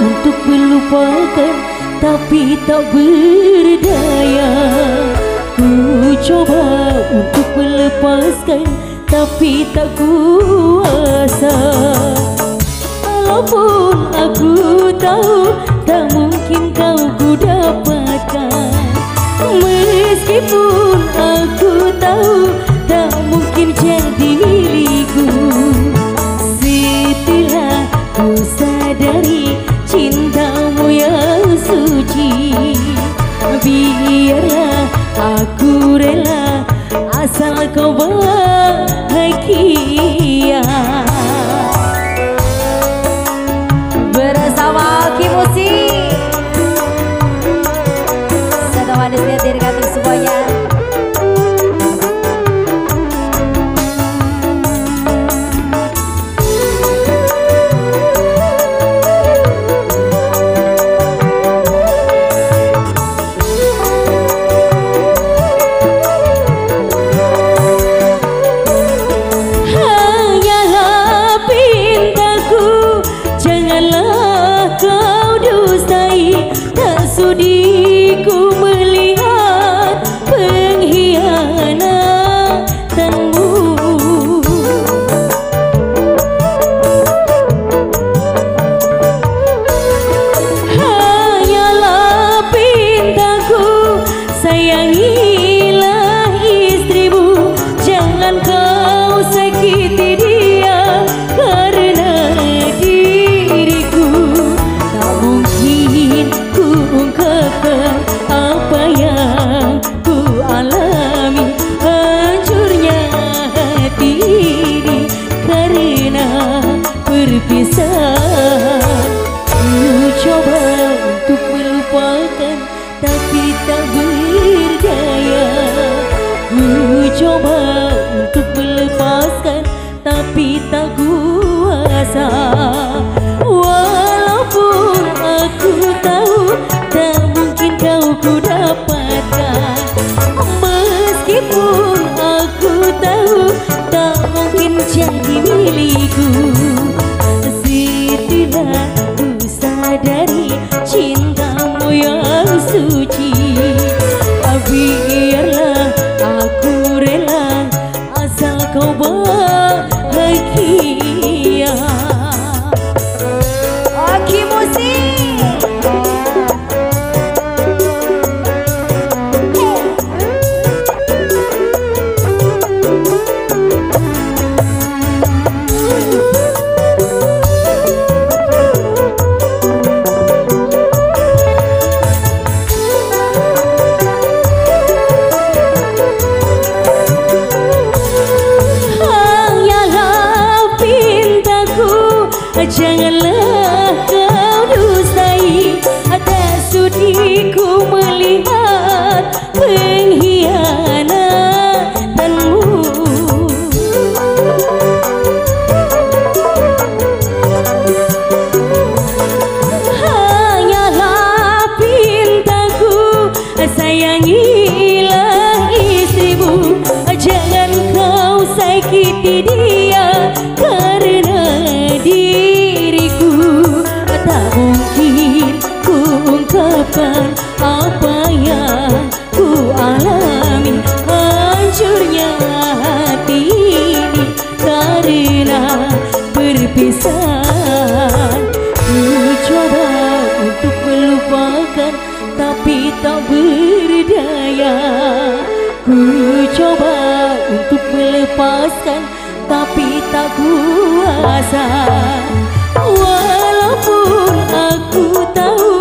untuk melupakan, tapi tak berdaya. Ku coba untuk melepaskan, tapi tak kuasa. Walaupun aku tahu tak mungkin kau ku dapatkan, meskipun aku tahu tak mungkin jadi milikku. Setelah ku sadari cintamu yang suci, biarlah aku rela asal kau bahagia. Bersama Aki Musik, satu manisnya dirgating semuanya. Sudiku melihat pengkhianatanmu. Hanyalah pintaku, sayangilah istrimu. Jangan kau sakiti dia karena diriku. Tak mungkin ku ungkapkan apa yang ku alami, hancurnya hati ini karena perpisahan. Ku coba untuk melupakan, tapi tak berdaya. Ku coba untuk melepaskan, tapi tak kuasa. Walaupun aku tahu tak mungkin kau ku dapatkan, meskipun aku tahu tak mungkin jadi milikku. Setelah ku sadari cintamu yang suci, biarlah aku rela asal kau bahagia. Aki Musik. Janganlah kau dustai, tak sudiku melihat pengkhianatanmu. Hanyalah pintaku, sayangilah istrimu. Jangan kau sakiti dia karena diriku. Tak mungkin ku ungkapkan apa yang ku alami, hancurnya hati ini karena perpisahan. Ku coba untuk melupakan, tapi tak berdaya. Ku coba untuk melepaskan, tapi tak kuasa. Walaupun aku tahu